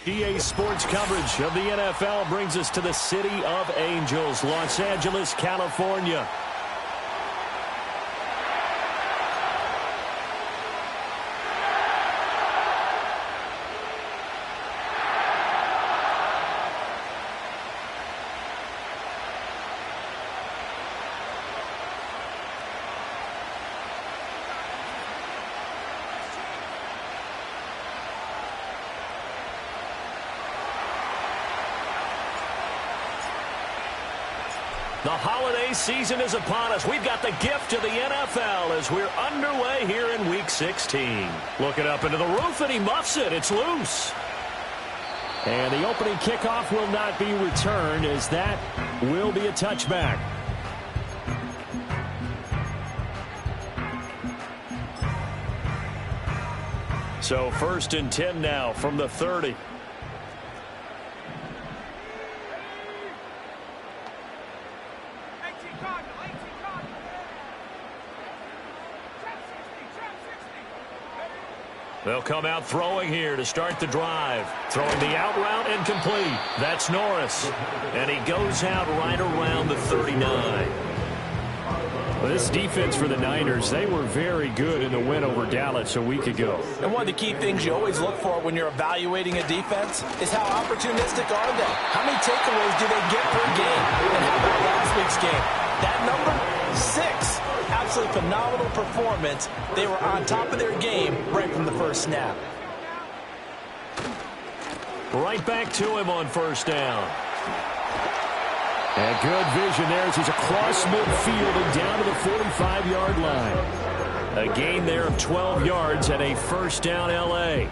EA Sports coverage of the NFL brings us to the City of Angels, Los Angeles, California. The holiday season is upon us. We've got the gift of the NFL as we're underway here in Week 16. Looking up into the roof, and he muffs it. It's loose. And the opening kickoff will not be returned, as that will be a touchback. So 1st and 10 now from the 30. They'll come out throwing here to start the drive. Throwing the out route and complete. That's Norris. And he goes out right around the 39. Well, this defense for the Niners, they were very good in the win over Dallas a week ago. And one of the key things you always look for when you're evaluating a defense is how opportunistic are they? How many takeaways do they get per game? And how about last week's game? That number, 6. Absolutely phenomenal performance. They were on top of their game right from the first snap. Right back to him on 1st down. And good vision there as he's across midfield and down to the 45-yard line. A gain there of 12 yards and a 1st down L.A.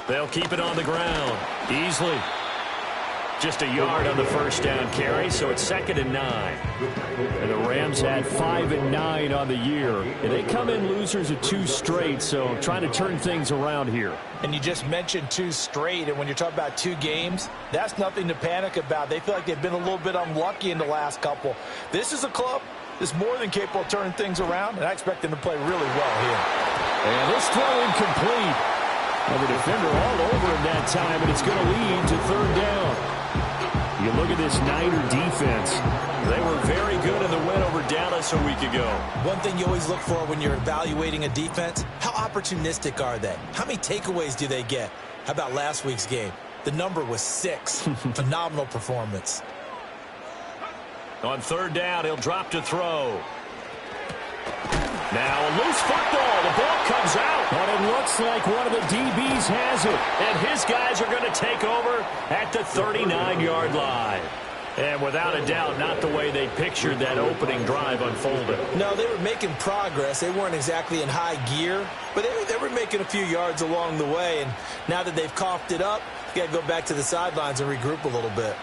They'll keep it on the ground. Easily. Just a yard on the 1st down carry, so it's 2nd and 9. And the Rams had 5 and 9 on the year. And they come in losers of 2 straight, so trying to turn things around here. And you just mentioned 2 straight, and when you're talking about 2 games, that's nothing to panic about. They feel like they've been a little bit unlucky in the last couple. This is a club that's more than capable of turning things around, and I expect them to play really well here. And this throw incomplete. And the defender all over him that time, and it's going to lead to third down. You look at this Niner defense. They were very good in the win over Dallas a week ago. One thing you always look for when you're evaluating a defense, how opportunistic are they? How many takeaways do they get? How about last week's game? The number was 6. Phenomenal performance. On third down, he'll drop to throw. Now a loose football. The ball comes out. But it looks like one of the DBs has it. And his guys are going to take over at the 39-yard line. And without a doubt, not the way they pictured that opening drive unfolded. No, they were making progress. They weren't exactly in high gear, but they were making a few yards along the way. And now that they've coughed it up, you got to go back to the sidelines and regroup a little bit.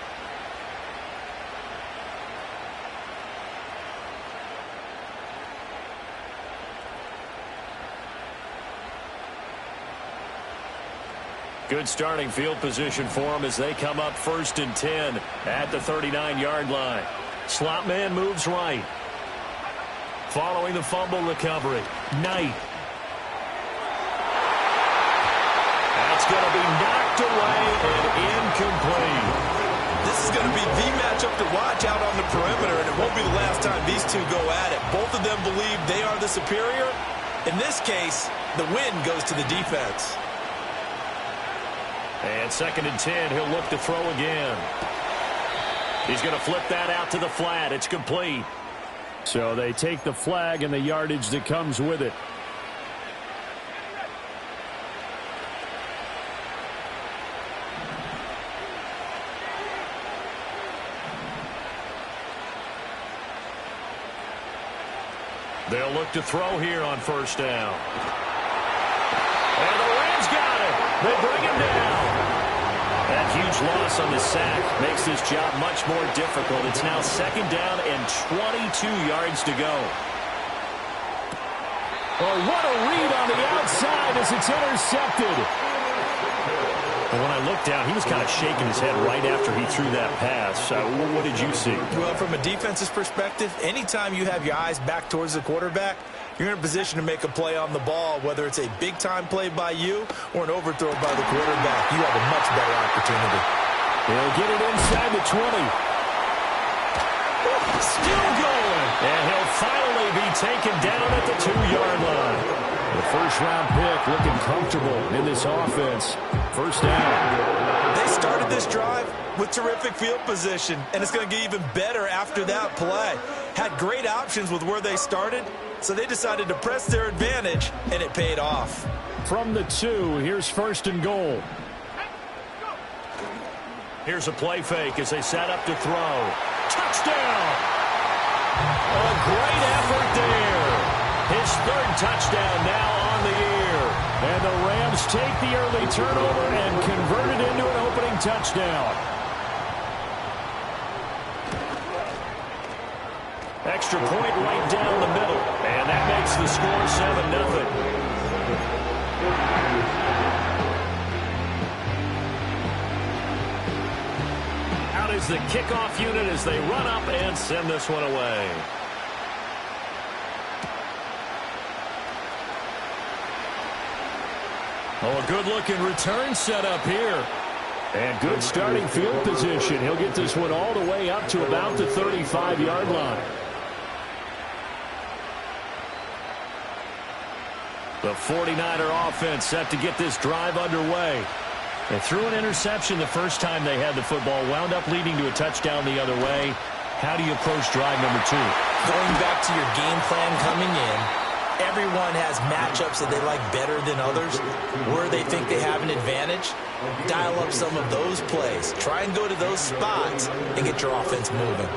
Good starting field position for them as they come up 1st and 10 at the 39-yard line. Slot man moves right. Following the fumble recovery, Knight. That's going to be knocked away and incomplete. This is going to be the matchup to watch out on the perimeter, and it won't be the last time these two go at it. Both of them believe they are the superior. In this case, the win goes to the defense. And 2nd and 10, he'll look to throw again. He's going to flip that out to the flat. It's complete. So they take the flag and the yardage that comes with it. They'll look to throw here on 1st down. And the Rams got it. They bring him down. That huge loss on the sack makes this job much more difficult. It's now 2nd down and 22 yards to go. Oh, what a read on the outside as it's intercepted. And when I looked down, he was kind of shaking his head right after he threw that pass. What did you see? Well, from a defense's perspective, anytime you have your eyes back towards the quarterback, you're in a position to make a play on the ball, whether it's a big-time play by you or an overthrow by the quarterback. You have a much better opportunity. He'll get it inside the 20. Still going. And he'll finally be taken down at the 2-yard line. The first-round pick looking comfortable in this offense. 1st down. They started this drive with terrific field position, and it's going to get even better after that play. Had great options with where they started, so they decided to press their advantage, and it paid off. From the 2, here's 1st and goal. Here's a play fake as they set up to throw. Touchdown! A great effort there. His 3rd touchdown now on the year. And the Rams take the early turnover and convert it into an opening touchdown. Extra point right down the middle. And that makes the score 7-0. Out is the kickoff unit as they run up and send this one away. Oh, a good-looking return set up here. And good starting field position. He'll get this one all the way up to about the 35-yard line. The 49er offense set to get this drive underway. They threw an interception the first time they had the football, wound up leading to a touchdown the other way. How do you approach drive number 2? Going back to your game plan coming in, everyone has matchups that they like better than others. Where they think they have an advantage, dial up some of those plays. Try and go to those spots and get your offense moving.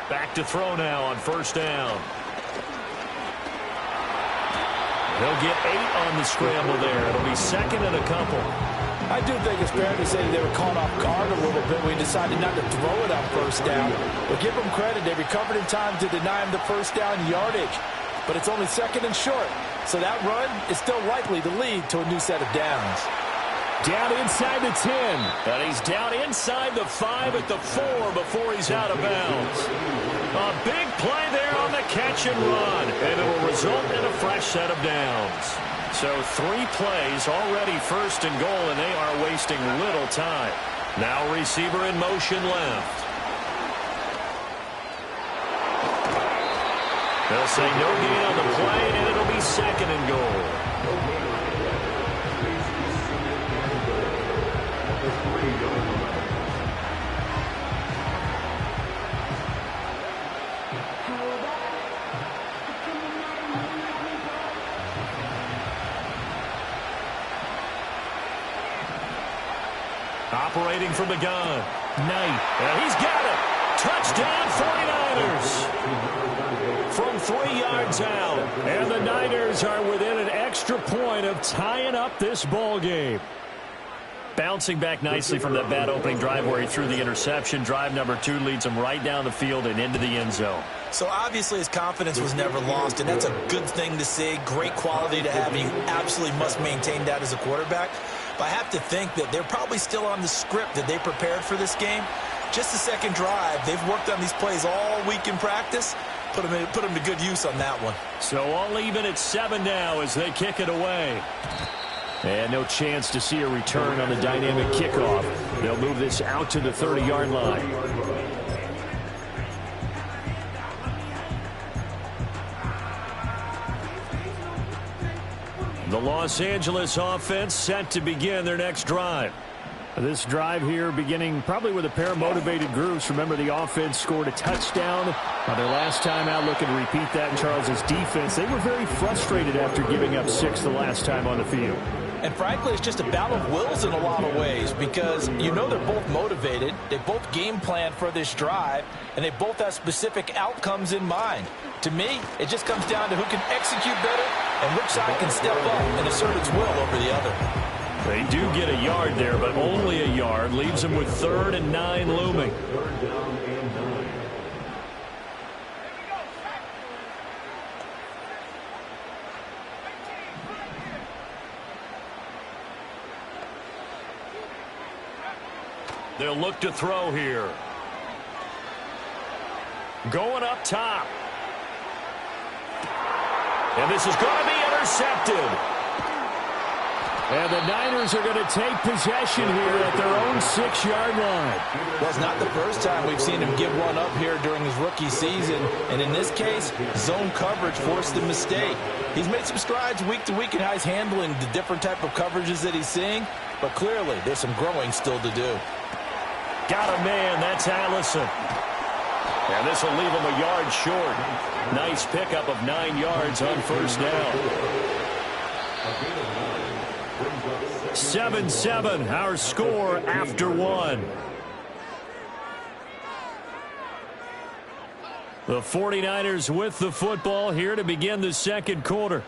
Back to throw now on 1st down. He'll get 8 on the scramble there. It'll be 2nd and a couple. I do think it's fair to say they were caught off guard a little bit when he decided not to throw it on 1st down. But give them credit. They recovered in time to deny him the 1st down yardage. But it's only 2nd and short. So that run is still likely to lead to a new set of downs. Down inside the 10. And he's down inside the 5 at the 4 before he's out of bounds. A big play there on the catch and run, and it will result in a fresh set of downs. So 3 plays already first and goal, and they are wasting little time. Now receiver in motion left. They'll say no gain on the play, and it'll be second and goal. Operating from the gun. Knight. And he's got it. Touchdown 49ers. From 3 yards out. And the Niners are within an extra point of tying up this ball game. Bouncing back nicely from that bad opening drive where he threw the interception. Drive number 2 leads him right down the field and into the end zone. So obviously his confidence was never lost, and that's a good thing to see. Great quality to have. You absolutely must maintain that as a quarterback. But I have to think that they're probably still on the script that they prepared for this game. Just the second drive. They've worked on these plays all week in practice. Put them to good use on that one. So all even at 7 now as they kick it away. And no chance to see a return on the dynamic kickoff. They'll move this out to the 30-yard line. The Los Angeles offense set to begin their next drive. This drive here beginning probably with a pair of motivated groups. Remember, the offense scored a touchdown on their last time out. Looking to repeat that in Charles's defense. They were very frustrated after giving up 6 the last time on the field. And frankly, it's just a battle of wills in a lot of ways because you know they're both motivated. They both game plan for this drive, and they both have specific outcomes in mind. To me, it just comes down to who can execute better and which side can step up and assert its will over the other. They do get a yard there, but only a yard. Leaves them with 3rd and 9 looming. They'll look to throw here. Going up top. And this is going to be intercepted. And the Niners are going to take possession here at their own 6-yard line. Well, it's not the first time we've seen him give one up here during his rookie season. And in this case, zone coverage forced the mistake. He's made some strides week to week in how he's handling the different type of coverages that he's seeing. But clearly, there's some growing still to do. Got a man. That's Allison. And this will leave him a yard short. Nice pickup of 9 yards on first down. 7-7, our score after 1. The 49ers with the football here to begin the second quarter,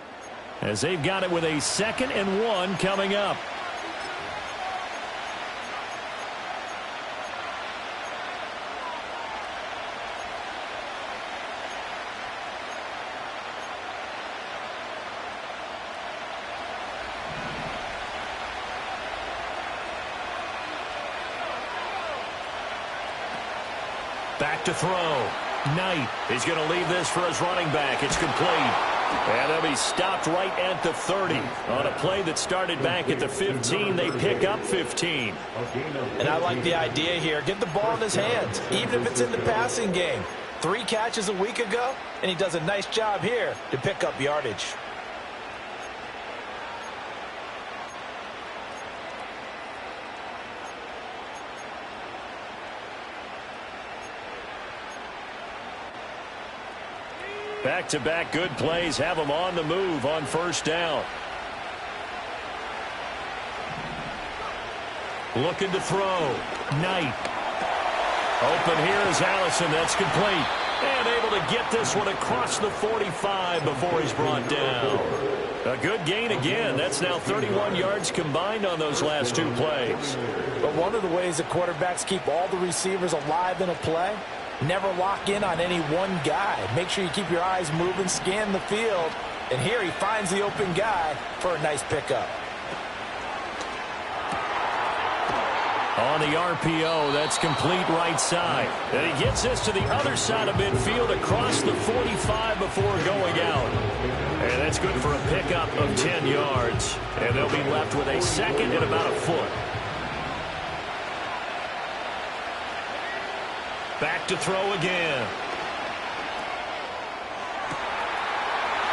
as they've got it with a 2nd and 1 coming up. Back to throw. Knight. He's going to leave this for his running back. It's complete. And they'll be stopped right at the 30. On a play that started back at the 15, they pick up 15. And I like the idea here. Get the ball in his hands, even if it's in the passing game. 3 catches a week ago, and he does a nice job here to pick up yardage. Back-to-back good plays have them on the move on first down. Looking to throw. Knight. Open here is Allison. That's complete. And able to get this one across the 45 before he's brought down. A good gain again. That's now 31 yards combined on those last 2 plays. But one of the ways that quarterbacks keep all the receivers alive in a play, never lock in on any one guy. Make sure you keep your eyes moving, scan the field. And here he finds the open guy for a nice pickup. On the RPO, that's complete right side. And he gets this to the other side of midfield across the 45 before going out. And that's good for a pickup of 10 yards. And they'll be left with a second and about a foot. Back to throw again.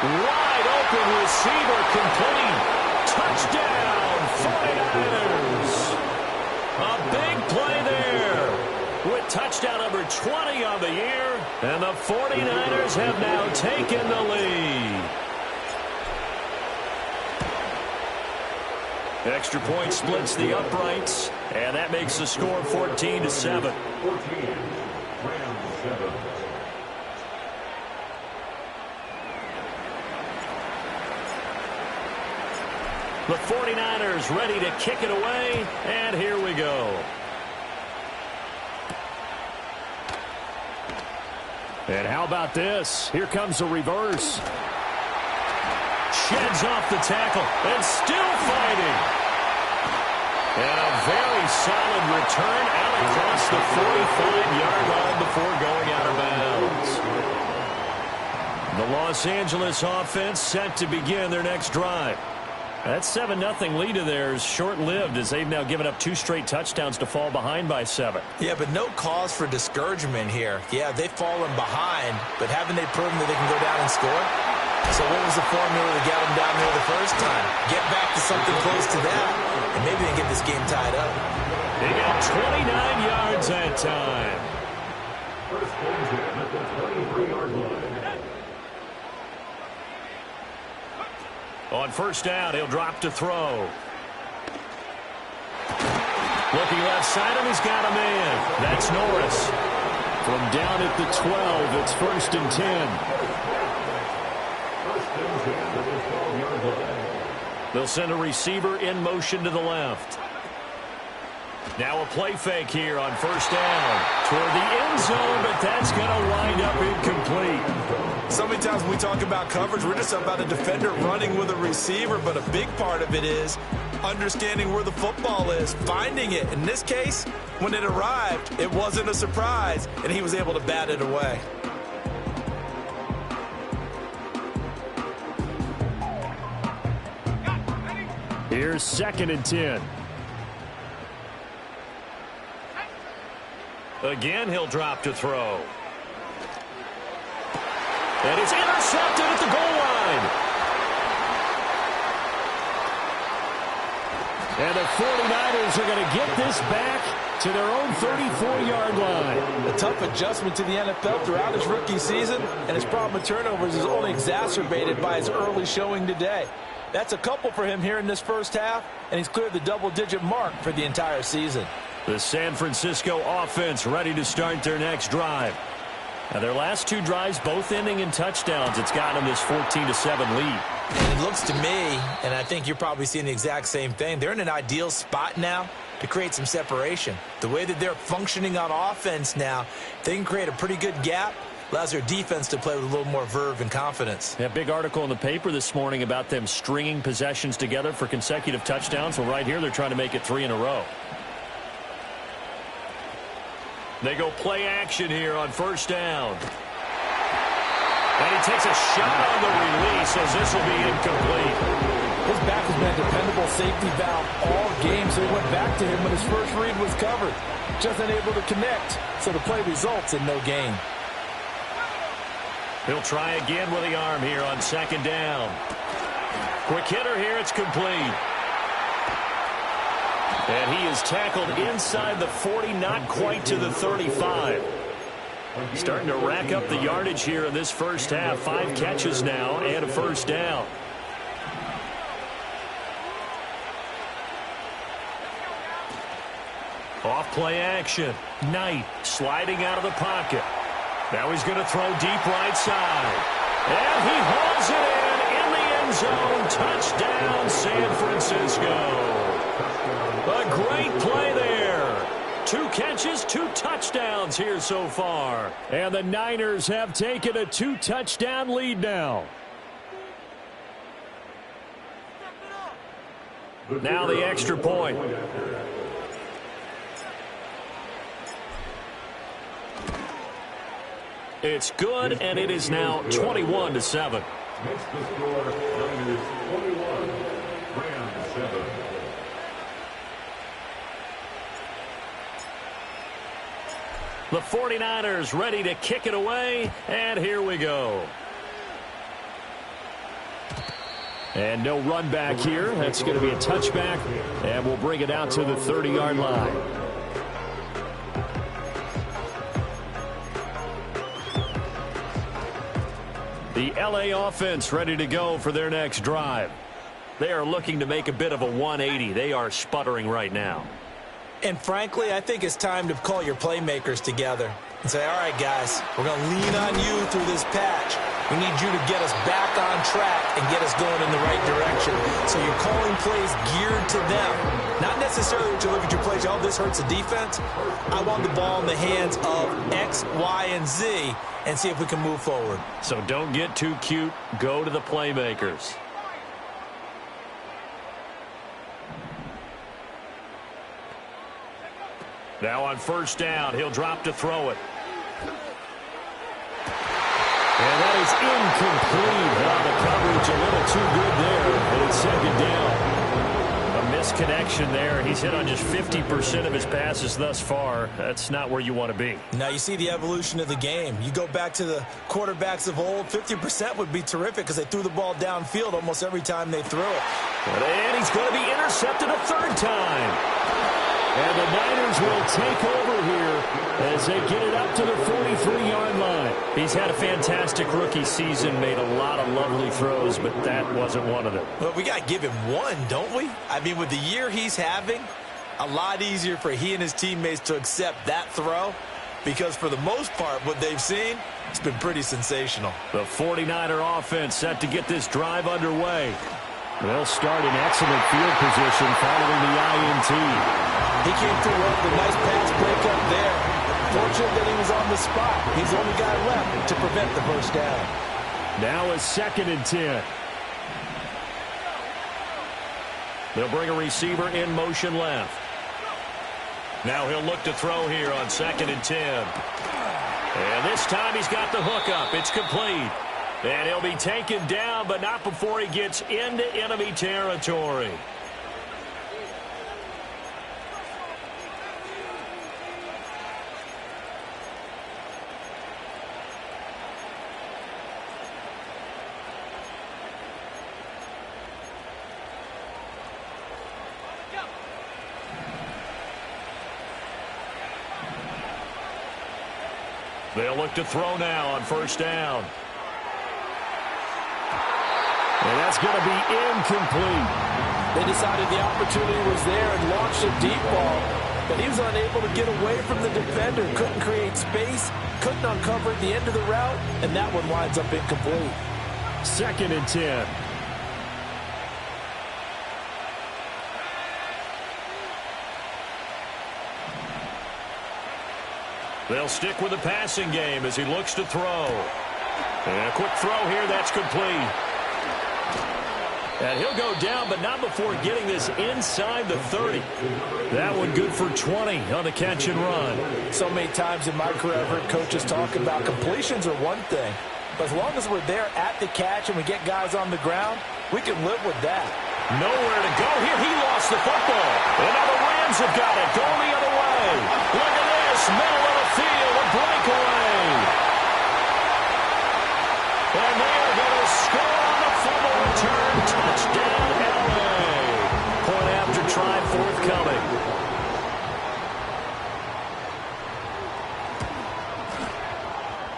Wide open receiver complete. Touchdown, 49ers. A big play there with touchdown number 20 on the year. And the 49ers have now taken the lead. Extra point splits the uprights. And that makes the score 14-7. The 49ers ready to kick it away, and here we go. And how about this? Here comes a reverse. Sheds off the tackle, and still fighting. And a very solid return out across the 45-yard line before going out of bounds. The Los Angeles offense set to begin their next drive. That 7-0 lead of theirs short-lived as they've now given up 2 straight touchdowns to fall behind by 7. Yeah, but no cause for discouragement here. Yeah, they've fallen behind, but haven't they proven that they can go down and score? So what was the formula to get them down there the first time? Get back to something close to that, and maybe they can get this game tied up. They got 29 yards that time. First goes in at the 23-yard line. On first down, he'll drop to throw. Looking left side, and he's got a man. That's Norris. From down at the 12, it's 1st and 10. They'll send a receiver in motion to the left. Now a play fake here on first down toward the end zone, but that's going to wind up incomplete. So many times when we talk about coverage, we're just about a defender running with a receiver, but a big part of it is understanding where the football is, finding it. In this case, when it arrived, it wasn't a surprise, and he was able to bat it away. Here's 2nd and 10. Again, he'll drop to throw. And it's intercepted at the goal line. And the 49ers are going to get this back to their own 34-yard line. A tough adjustment to the NFL throughout his rookie season, and his problem with turnovers is only exacerbated by his early showing today. That's a couple for him here in this first half, and he's cleared the double-digit mark for the entire season. The San Francisco offense ready to start their next drive. Now, their last 2 drives, both ending in touchdowns. It's gotten them this 14-7 lead. And it looks to me, and I think you're probably seeing the exact same thing, they're in an ideal spot now to create some separation. The way that they're functioning on offense now, they can create a pretty good gap. Allows their defense to play with a little more verve and confidence. Yeah, big article in the paper this morning about them stringing possessions together for consecutive touchdowns. Well, right here, they're trying to make it 3 in a row. They go play action here on first down. And he takes a shot on the release as this will be incomplete. His back has been a dependable safety valve all game, so he went back to him when his first read was covered. Just unable to connect, so the play results in no gain. He'll try again with the arm here on 2nd down. Quick hitter here, it's complete. And he is tackled inside the 40, not quite to the 35. Starting to rack up the yardage here in this first half. 5 catches now and a first down. Off play action. Knight sliding out of the pocket. Now he's going to throw deep right side. And he hauls it in the end zone. Touchdown, San Francisco. A great play there. 2 catches, 2 touchdowns here so far. And the Niners have taken a 2-touchdown lead now. Now the extra point. It's good, and it is now 21-7. Makes the score Niners 21, Rams 7. The 49ers ready to kick it away, and here we go. And no run back here. That's going to be a touchback, and we'll bring it out to the 30-yard line. The LA offense ready to go for their next drive. They are looking to make a bit of a 180. They are sputtering right now. And frankly, I think it's time to call your playmakers together and say, all right, guys, we're going to lean on you through this patch. We need you to get us back on track and get us going in the right direction. So you're calling plays geared to them. Not necessarily that you look at your plays, oh, this hurts the defense. I want the ball in the hands of X, Y, and Z and see if we can move forward. So don't get too cute. Go to the playmakers. Now on first down, he'll drop to throw it. And that is incomplete. The coverage a little too good there, and it's second down. A misconnection there. He's hit on just 50% of his passes thus far. That's not where you want to be. Now you see the evolution of the game. You go back to the quarterbacks of old, 50% would be terrific because they threw the ball downfield almost every time they threw it. And he's going to be intercepted a third time. And the Niners will take over here as they get it up to the 43-yard line. He's had a fantastic rookie season, made a lot of lovely throws, but that wasn't one of them. Well, we got to give him one, don't we? I mean, with the year he's having, a lot easier for he and his teammates to accept that throw because for the most part, what they've seen, it's been pretty sensational. The 49er offense set to get this drive underway. They'll start in excellent field position following the INT. He came through with a nice pass breakup there. Fortunate that he was on the spot. He's the only guy left to prevent the first down. Now it's 2nd and 10. They'll bring a receiver in motion left. Now he'll look to throw here on 2nd and 10. And this time he's got the hook up. It's complete. And he'll be taken down, but not before he gets into enemy territory. They'll look to throw now on first down. And that's going to be incomplete. They decided the opportunity was there and launched a deep ball, but he was unable to get away from the defender, couldn't create space, couldn't uncover at the end of the route, and that one winds up incomplete. 2nd and 10. They'll stick with the passing game as he looks to throw. And a quick throw here, that's complete. And he'll go down, but not before getting this inside the 30. That one good for 20 on the catch and run. So many times in my career, I've heard coaches talk about completions are one thing. But as long as we're there at the catch and we get guys on the ground, we can live with that. Nowhere to go here. He lost the football. And now the Rams have got it. Going the other way. Look at this. Middle of the field. A breakaway. And they are going to score on the fumble return. Touchdown, LA. Point after try forthcoming.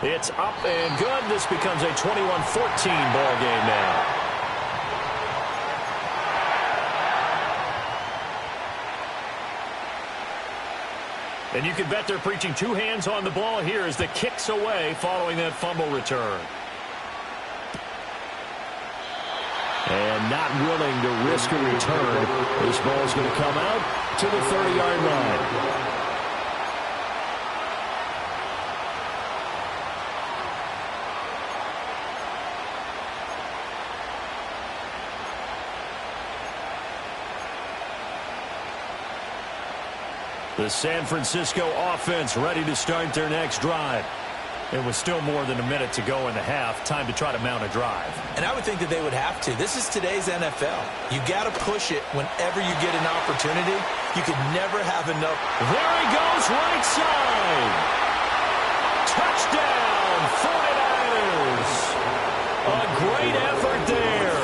It's up and good. This becomes a 21-14 ball game now. And you can bet they're preaching two hands on the ball here as the kicks away following that fumble return. And not willing to risk a return. This ball is going to come out to the 30-yard line. The San Francisco offense ready to start their next drive. It was still more than a minute to go in the half. Time to try to mount a drive. And I would think that they would have to. This is today's NFL. You got to push it whenever you get an opportunity. You could never have enough. There he goes, right side. Touchdown, 49ers. A great effort there.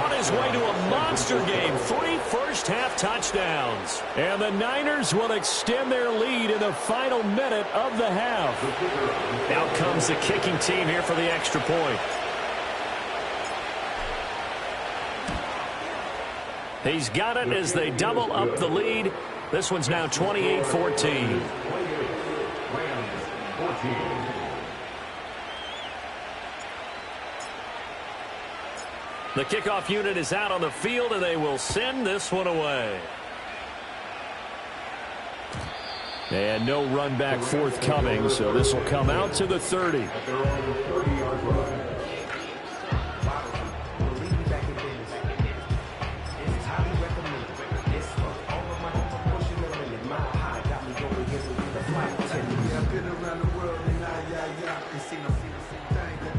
On his way to a monster game, 3 first-half touchdowns. And the Niners will extend their lead in the final minute of the half. Out comes the kicking team here for the extra point. He's got it as they double up the lead. This one's now 28-14. The kickoff unit is out on the field, and they will send this one away. And no run back forthcoming, so this will come out to the 30.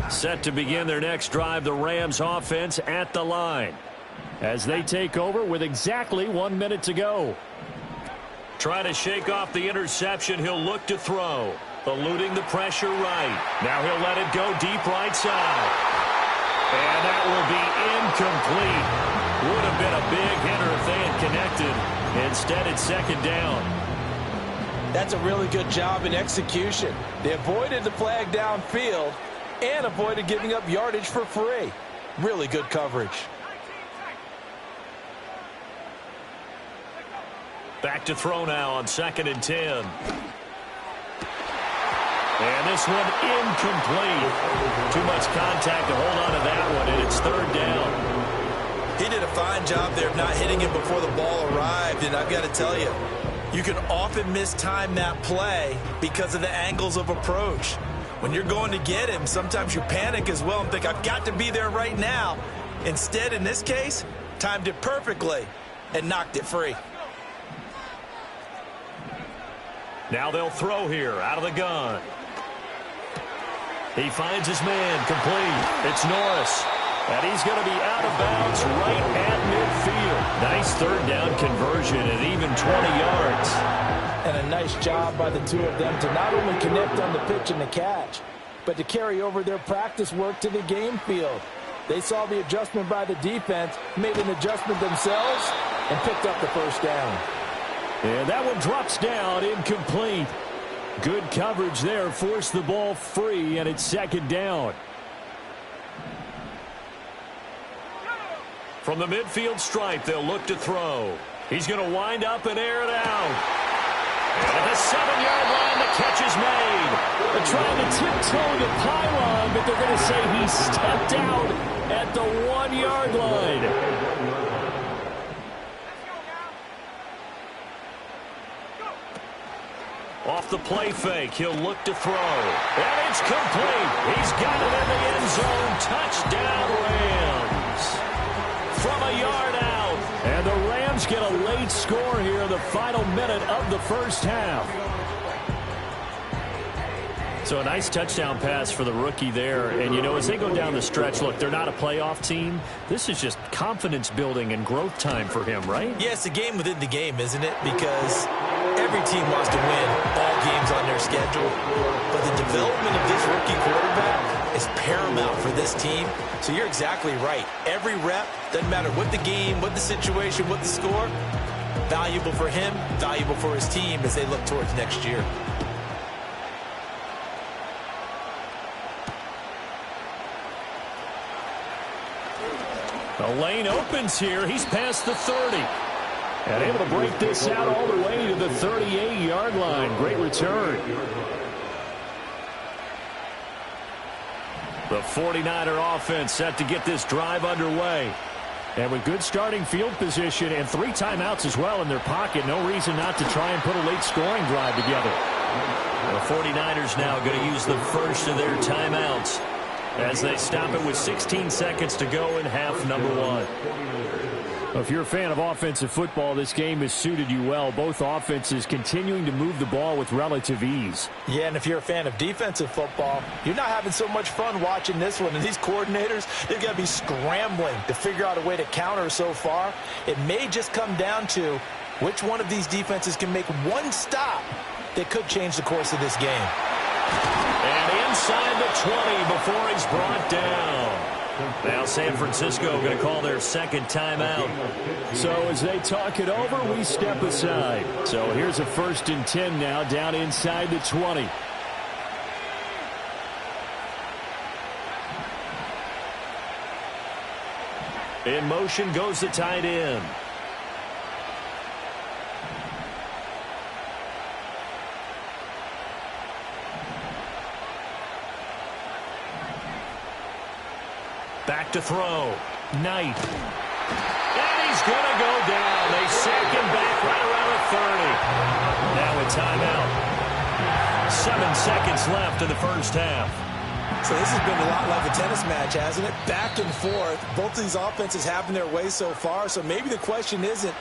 Set to begin their next drive, the Rams offense at the line as they take over with exactly 1 minute to go. Trying to shake off the interception, he'll look to throw. Eluding the pressure right. Now he'll let it go deep right side. And that will be incomplete. Would have been a big hitter if they had connected. Instead, it's second down. That's a really good job in execution. They avoided the flag downfield and avoided giving up yardage for free. Really good coverage. Back to throw now on 2nd and 10. And this one incomplete. Too much contact to hold on to that one, and it's 3rd down. He did a fine job there of not hitting him before the ball arrived, and I've got to tell you, you can often mistime that play because of the angles of approach. When you're going to get him, sometimes you panic as well and think, I've got to be there right now. Instead, in this case, timed it perfectly and knocked it free. Now they'll throw here out of the gun. He finds his man complete. It's Norris. And he's going to be out of bounds right at midfield. Nice 3rd down conversion at even 20 yards. And a nice job by the two of them to not only connect on the pitch and the catch, but to carry over their practice work to the game field. They saw the adjustment by the defense, made an adjustment themselves, and picked up the first down. And that one drops down, incomplete. Good coverage there, forced the ball free, and it's 2nd down. From the midfield stripe, they'll look to throw. He's going to wind up and air it out. And at the 7-yard line, the catch is made. They're trying to tiptoe the pylon, but they're going to say he stepped out at the 1-yard line. Off the play fake, he'll look to throw. And it's complete. He's got it in the end zone. Touchdown, Rams. From a yard out. And the Rams get a late score here in the final minute of the first half. So a nice touchdown pass for the rookie there. And, you know, as they go down the stretch, look, they're not a playoff team. This is just confidence building and growth time for him, right? Yeah, it's a game within the game, isn't it? Because every team wants to win all games on their schedule. But the development of this rookie quarterback is paramount for this team. So you're exactly right. Every rep, doesn't matter what the game, what the situation, what the score, valuable for him, valuable for his team as they look towards next year. The lane opens here. He's past the 30. And able to break this out all the way to the 38-yard line. Great return. The 49er offense set to get this drive underway. And with good starting field position and 3 timeouts as well in their pocket, no reason not to try and put a late scoring drive together. The 49ers now going to use the first of their timeouts. as they stop it with 16 seconds to go in half number one. If you're a fan of offensive football, this game has suited you well. Both offenses continuing to move the ball with relative ease. Yeah, and if you're a fan of defensive football, you're not having so much fun watching this one. And these coordinators, they've got to be scrambling to figure out a way to counter so far. It may just come down to which one of these defenses can make one stop that could change the course of this game. And inside the 20 before he's brought down. Now San Francisco going to call their second timeout. So as they talk it over, we step aside. So here's a 1st and 10 now down inside the 20. In motion goes the tight end. Back to throw. Knight. And he's going to go down. They sack him back right around the 30. Now a timeout. 7 seconds left in the first half. So this has been a lot like a tennis match, hasn't it? Back and forth. Both of these offenses having their way so far. So maybe the question isn't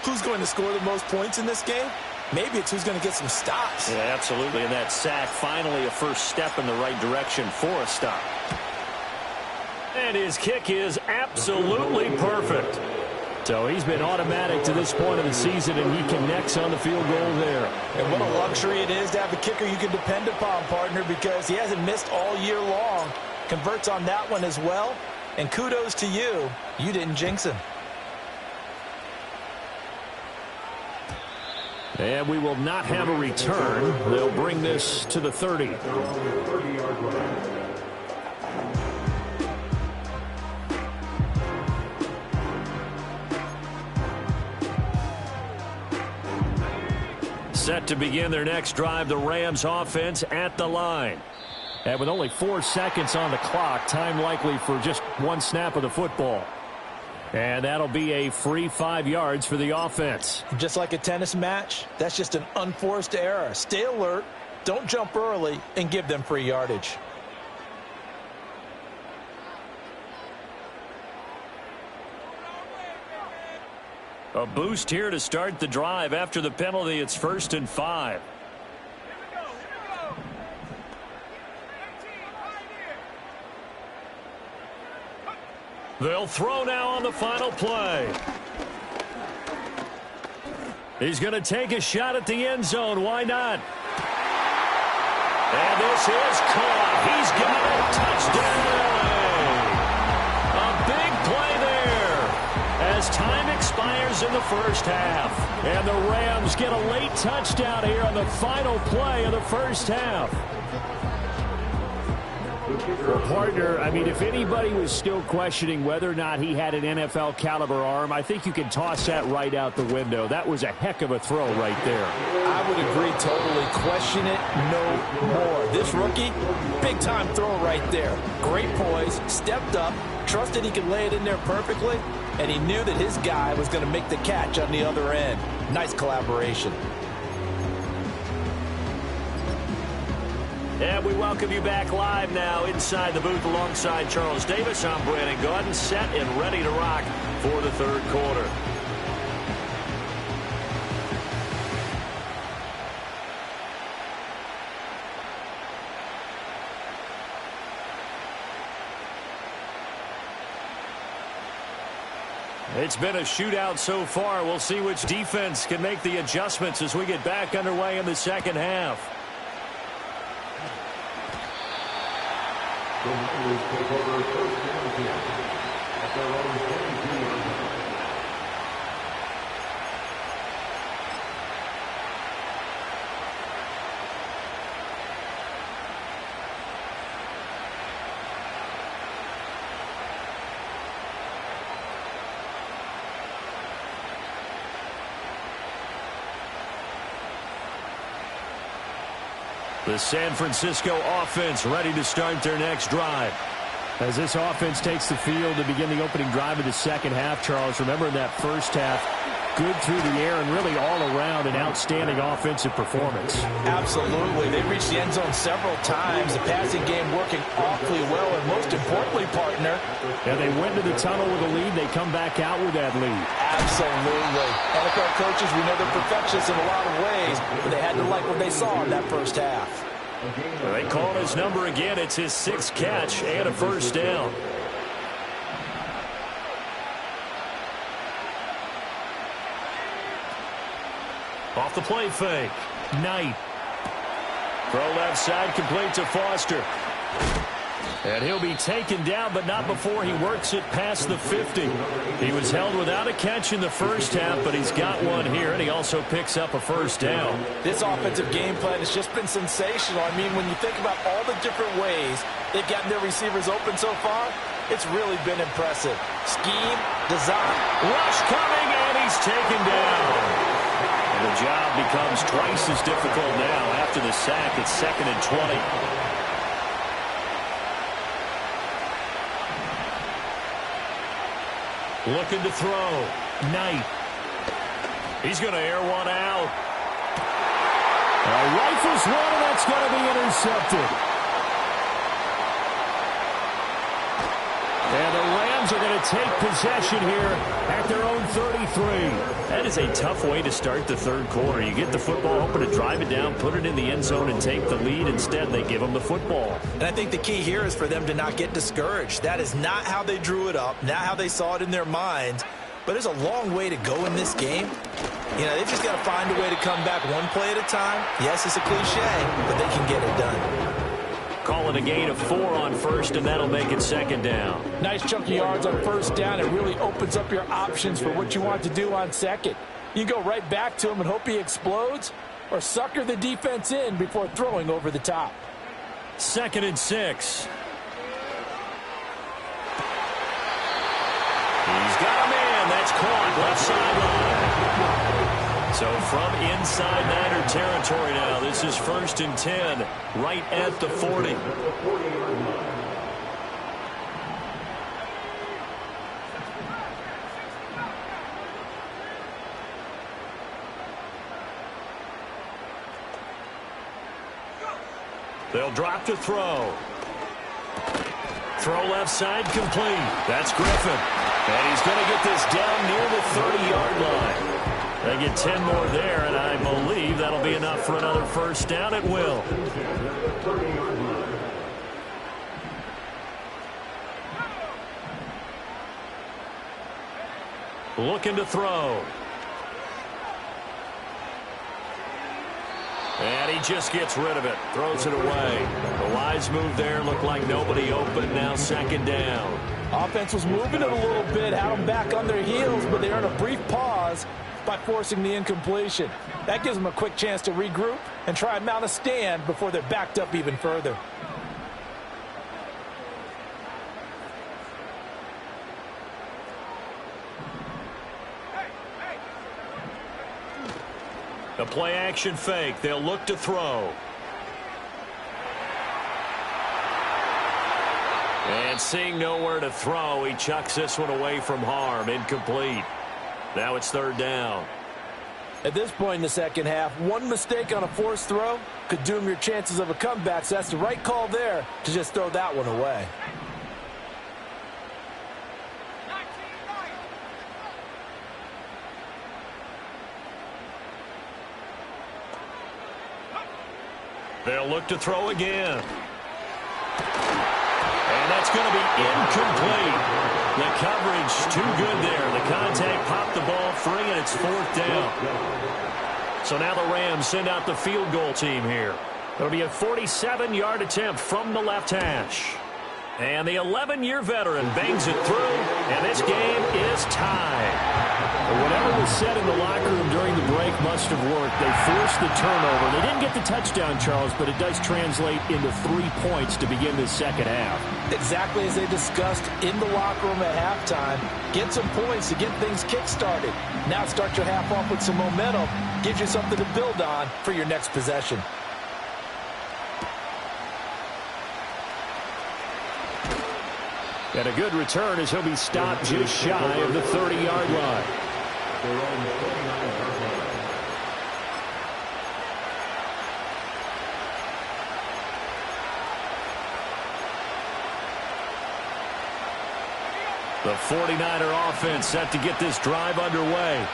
who's going to score the most points in this game. Maybe it's who's going to get some stops. Yeah, absolutely. And that sack, finally a first step in the right direction for a stop. And his kick is absolutely perfect. So he's been automatic to this point of the season, and he connects on the field goal there. And what a luxury it is to have a kicker you can depend upon, partner, because he hasn't missed all year long. Converts on that one as well. And kudos to you. You didn't jinx him. And we will not have a return. They'll bring this to the 30. 30-yard line. Set to begin their next drive, the Rams offense at the line. And with only 4 seconds on the clock, time likely for just one snap of the football. And that'll be a free 5 yards for the offense. Just like a tennis match, that's just an unforced error. Stay alert, don't jump early, and give them free yardage. A boost here to start the drive. After the penalty, it's 1st and 5. They'll throw now on the final play. He's going to take a shot at the end zone. Why not? And this is caught. He's got a touchdown. A big play there as time expires in the first half. And the Rams get a late touchdown here on the final play of the first half. Well, partner, I mean, if anybody was still questioning whether or not he had an NFL caliber arm, I think you can toss that right out the window. That was a heck of a throw right there. I would agree totally. Question it no more. This rookie, big-time throw right there. Great poise, stepped up, trusted he could lay it in there perfectly, and he knew that his guy was going to make the catch on the other end. Nice collaboration. And we welcome you back live now inside the booth alongside Charles Davis. I'm Brandon Gaudin, set and ready to rock for the third quarter. It's been a shootout so far. We'll see which defense can make the adjustments as we get back underway in the second half. The Niners take over 1st and 10 at their own 22-yard line. The San Francisco offense ready to start their next drive. As this offense takes the field to begin the opening drive of the second half, Charles, remember in that first half, good through the air and really all around an outstanding offensive performance. Absolutely. They reached the end zone several times. The passing game working awfully well, and most importantly, partner. Yeah, they went to the tunnel with a lead. They come back out with that lead. Absolutely. NFL coaches, we know they're perfectionists in a lot of ways, but they had to like what they saw in that first half. Well, they called his number again. It's his 6th catch and a first down. Off the play fake. Knight. Throw left side, complete to Foster. And he'll be taken down, but not before he works it past the 50. He was held without a catch in the first half, but he's got one here, and he also picks up a first down. This offensive game plan has just been sensational. I mean, when you think about all the different ways they've gotten their receivers open so far, it's really been impressive. Scheme, design. Rush coming, and he's taken down. And the job becomes twice as difficult now. After the sack, it's 2nd and 20. Looking to throw. Knight. He's going to air one out. Rifles one, and that's going to be intercepted. And the Rams are going to take possession here at their own 33. That is a tough way to start the third quarter. You get the football, hoping to drive it down, put it in the end zone, and take the lead. Instead, they give them the football. And I think the key here is for them to not get discouraged. That is not how they drew it up, not how they saw it in their minds. But there's a long way to go in this game. You know, they've just got to find a way to come back one play at a time. Yes, it's a cliche, but they can get it done. Call it a gain of 4 on first, and that'll make it 2nd down. Nice chunky yards on first down. It really opens up your options for what you want to do on second. You go right back to him and hope he explodes, or sucker the defense in before throwing over the top. 2nd and 6. He's got a man. That's caught left sideline. So from inside Niner territory now, this is 1st and 10, right at the 40. They'll drop to throw. Throw left side complete. That's Griffin. And he's going to get this down near the 30-yard line. They get 10 more there, and I believe that'll be enough for another first down. It will. Looking to throw. And he just gets rid of it. Throws it away. The wise move there. Looked like nobody open. Now 2nd down. Offense was moving it a little bit, had them back on their heels, but they earned a brief pause by forcing the incompletion. That gives them a quick chance to regroup and try and mount a stand before they're backed up even further. The play action fake. They'll look to throw. And seeing nowhere to throw, he chucks this one away from harm. Incomplete. Now it's 3rd down. At this point in the second half, one mistake on a forced throw could doom your chances of a comeback, so that's the right call there to just throw that one away. They'll look to throw again. And that's going to be incomplete. The coverage too good there. The contact popped the ball free, and it's 4th down. So now the Rams send out the field goal team here. It'll be a 47-yard attempt from the left hash. And the 11-year veteran bangs it through, and this game is tied. Whatever was said in the locker room during the break must have worked. They forced the turnover. They didn't get the touchdown, Charles, but it does translate into 3 points to begin this second half. Exactly as they discussed in the locker room at halftime. Get some points to get things kick-started. Now start your half off with some momentum. Gives you something to build on for your next possession. And a good return as he'll be stopped just shy of the 30-yard line. at their own 49-yard line. The 49er offense set to get this drive underway.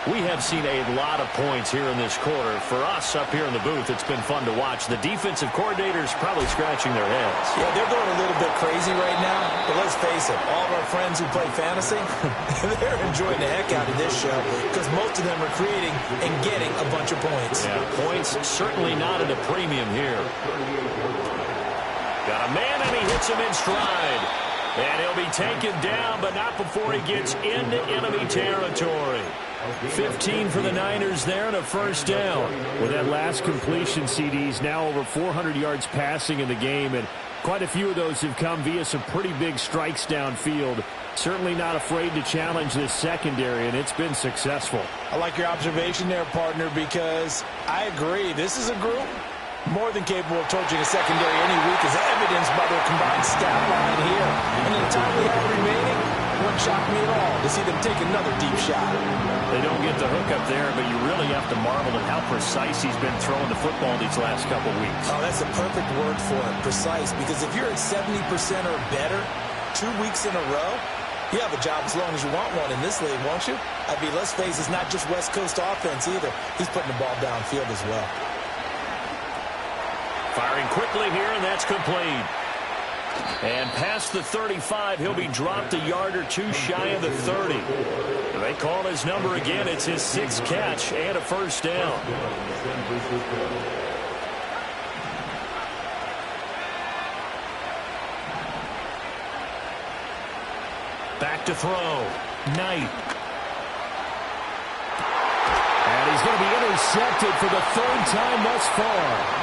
We have seen a lot of points here in this quarter. For us up here in the booth, it's been fun to watch. The defensive coordinators probably scratching their heads. Yeah, they're going a little bit crazy right now. But let's face it, all of our friends who play fantasy, they're enjoying the heck out of this show because most of them are creating and getting a bunch of points. Yeah, points certainly not at a premium here. Got a man, and he hits him in stride. And he'll be taken down, but not before he gets into enemy territory. 15 for the Niners there and a first down. With that last completion, CD's now over 400 yards passing in the game, and quite a few of those have come via some pretty big strikes downfield. Certainly not afraid to challenge this secondary, and it's been successful. I like your observation there, partner, because I agree. This is a group more than capable of torching a secondary any week, as evidenced by their combined stat line here. And in the time we have remaining, it wouldn't shock me at all to see them take another deep shot. They don't get the hook up there, but you really have to marvel at how precise he's been throwing the football these last couple weeks. Oh, that's a perfect word for it, precise, because if you're at 70% or better 2 weeks in a row, you have a job as long as you want one in this league, won't you? I mean, let's face it, it's not just West Coast offense either. He's putting the ball downfield as well. Firing quickly here, and that's complete. And past the 35, he'll be dropped a yard or two shy of the 30. They call his number again. It's his 6th catch and a first down. Back to throw. Knight. And he's going to be intercepted for the 3rd time thus far.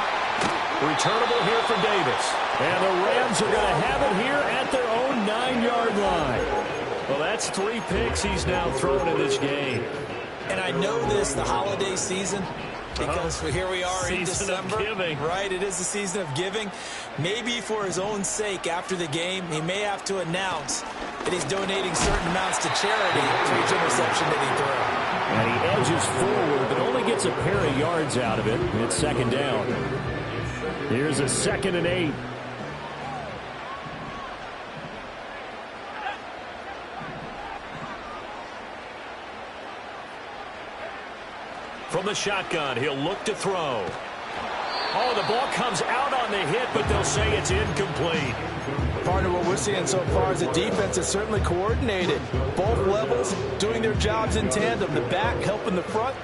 Returnable here for Davis. And the Rams are going to have it here at their own 9-yard line. Well, that's 3 picks he's now thrown in this game. And I know this, the holiday season, because here we are in December. Of giving. Right, it is the season of giving. Maybe for his own sake after the game, he may have to announce that he's donating certain amounts to charity for each interception that he throws. And he edges forward, but only gets a pair of yards out of it. It's 2nd down. Here's a 2nd and 8. From the shotgun, he'll look to throw. Oh, the ball comes out on the hit, but they'll say it's incomplete. Partner, what we're seeing so far is a defense that's certainly coordinated. Both levels doing their jobs in tandem. The back helping the front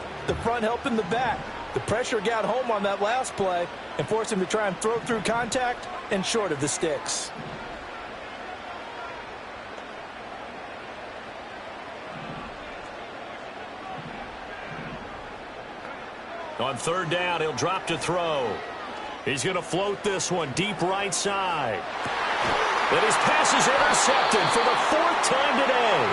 helping the back. The pressure got home on that last play and forced him to try and throw through contact and short of the sticks. On 3rd down, he'll drop to throw. He's going to float this one deep right side. And his pass is intercepted for the 4th time today.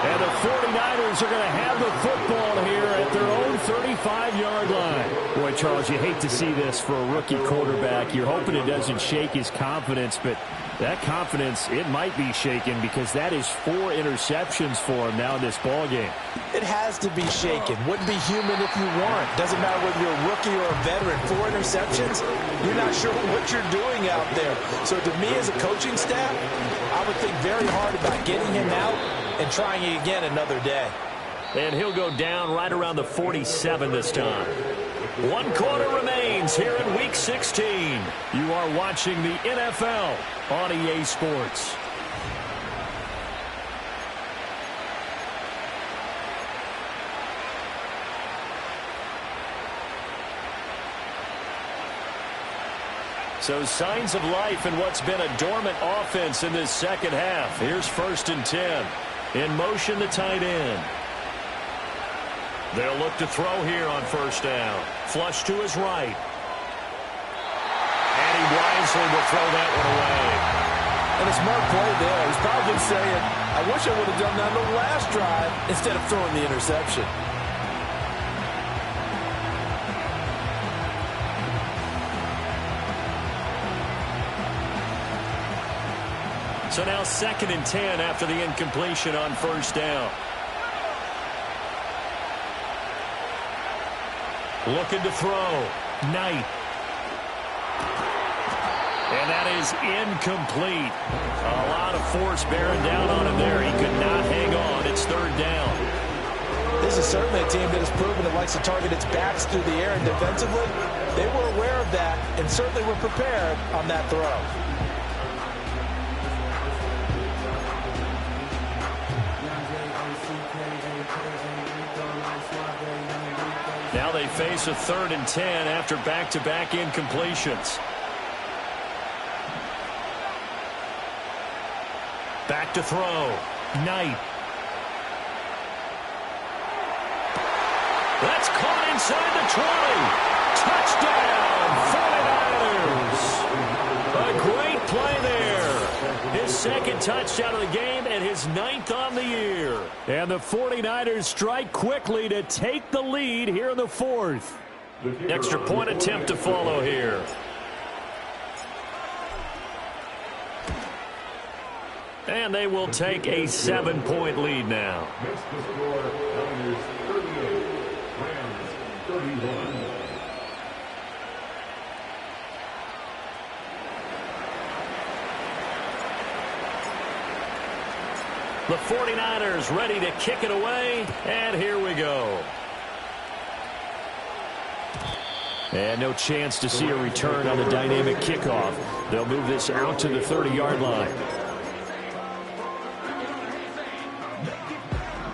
And the 49ers are going to have the football here at their own 35-yard line. Boy, Charles, you hate to see this for a rookie quarterback. You're hoping it doesn't shake his confidence, but that confidence, it might be shaken because that is 4 interceptions for him now in this ballgame. It has to be shaken. Wouldn't be human if you weren't. Doesn't matter whether you're a rookie or a veteran. 4 interceptions, you're not sure what you're doing out there. So to me as a coaching staff, I would think very hard about getting him out and trying it again another day. And he'll go down right around the 47 this time. 1 quarter remains here in Week 16. You are watching the NFL on EA Sports. So signs of life in what's been a dormant offense in this second half. Here's 1st and 10. In motion, the tight end. They'll look to throw here on 1st down. Flush to his right. And he wisely will throw that one away. And a smart play there. He's probably saying, I wish I would have done that on the last drive instead of throwing the interception. So now 2nd and 10 after the incompletion on 1st down. Looking to throw. Knight. And that is incomplete. A lot of force bearing down on him there. He could not hang on. It's third down. This is certainly a team that has proven it likes to target its backs through the air, and defensively, they were aware of that and certainly were prepared on that throw. Now they face a 3rd and 10 after back-to-back incompletions. Back to throw. Knight. That's caught inside the 20. Touchdown, 49ers. A great play there. His second touchdown of the game and his 9th on the year. And the 49ers strike quickly to take the lead here in the 4th. Extra point attempt to follow here. And they will take a 7-point lead now. Makes the score, Niners 38, Rams 31. The 49ers ready to kick it away, and here we go. And no chance to see a return on the dynamic kickoff. They'll move this out to the 30-yard line.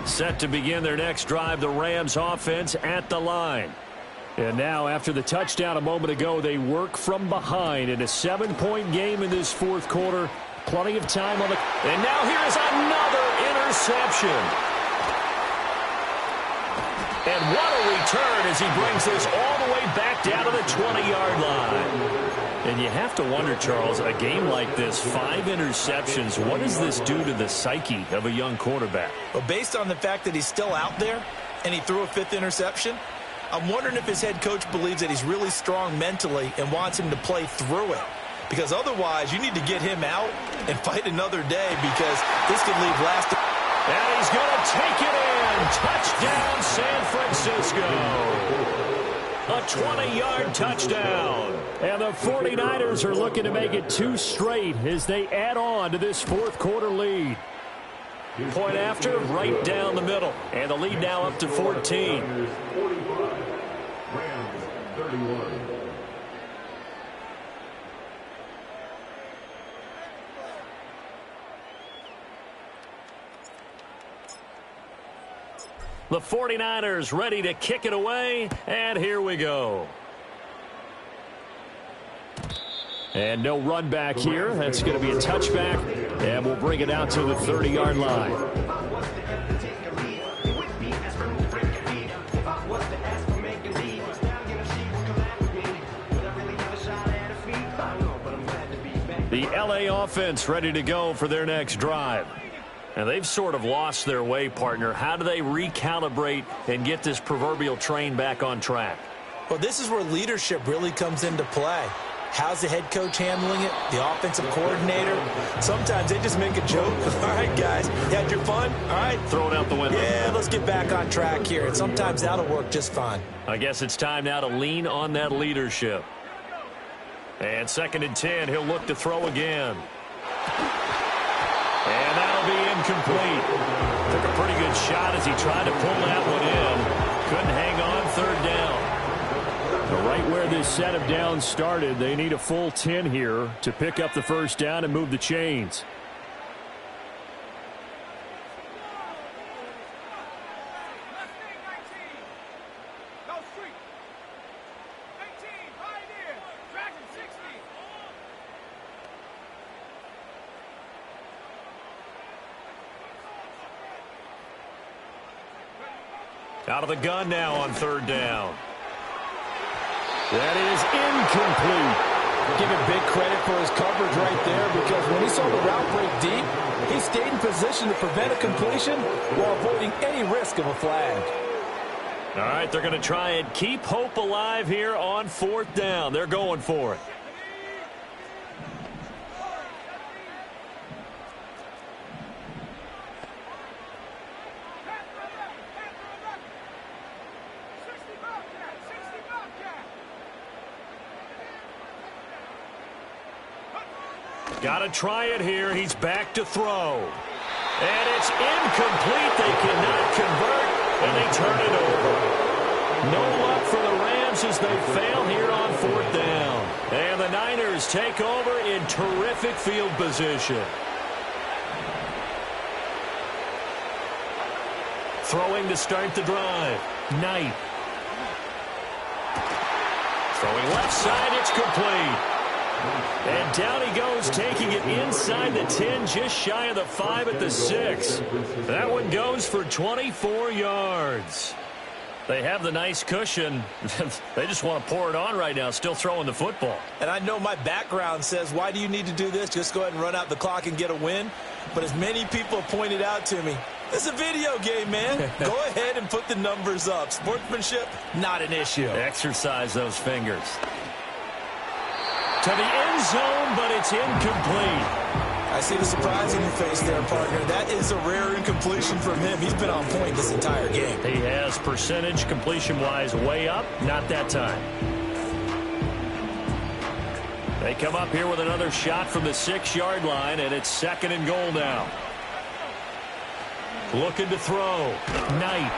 Set to begin their next drive, the Rams offense at the line. And now, after the touchdown a moment ago, they work from behind in a 7-point game in this 4th quarter. Plenty of time on the... And now here is another interception. And what a return as he brings this all the way back down to the 20-yard line. And you have to wonder, Charles, a game like this, 5 interceptions, what does this do to the psyche of a young quarterback? Well, based on the fact that he's still out there and he threw a 5th interception, I'm wondering if his head coach believes that he's really strong mentally and wants him to play through it. Because otherwise, you need to get him out and fight another day because this could leave lasting. And he's going to take it in. Touchdown, San Francisco. A 20-yard touchdown. And the 49ers are looking to make it 2 straight as they add on to this 4th quarter lead. Point after, right down the middle. And the lead now up to 14. 45, Rams 31. The 49ers ready to kick it away, and here we go. And no run back here. That's going to be a touchback, and we'll bring it out to the 30-yard line. The LA offense ready to go for their next drive. And they've sort of lost their way, partner. How do they recalibrate and get this proverbial train back on track? Well, this is where leadership really comes into play. How's the head coach handling it? The offensive coordinator? Sometimes they just make a joke. All right, guys, you had your fun? All right. Throw it out the window. Yeah, let's get back on track here. And sometimes that'll work just fine. I guess it's time now to lean on that leadership. And 2nd and 10, he'll look to throw again. And that'll be incomplete. Took a pretty good shot as he tried to pull that one in. Couldn't hang on, 3rd down. Right where this set of downs started, they need a full 10 here to pick up the 1st down and move the chains. Out of the gun now on 3rd down. That is incomplete. Give him big credit for his coverage right there because when he saw the route break deep, he stayed in position to prevent a completion while avoiding any risk of a flag. All right, they're going to try and keep hope alive here on 4th down. They're going for it. Got to try it here. He's back to throw. And it's incomplete. They cannot convert, and they turn it over. No luck for the Rams as they fail here on 4th down. And the Niners take over in terrific field position. Throwing to start the drive. Knight. Throwing left side, it's complete. And down he goes, taking it inside the 10, just shy of the 5 at the 6. That one goes for 24 yards. They have the nice cushion. They just want to pour it on right now, still throwing the football. And I know my background says, why do you need to do this? Just go ahead and run out the clock and get a win. But as many people have pointed out to me, it's a video game, man. Go ahead and put the numbers up. Sportsmanship, not an issue. Exercise those fingers. To the end zone, but it's incomplete. I see the surprise in your face there, partner. That is a rare incompletion from him. He's been on point this entire game. He has percentage completion-wise way up. Not that time. They come up here with another shot from the 6-yard line, and it's 2nd and goal now. Looking to throw. Knight.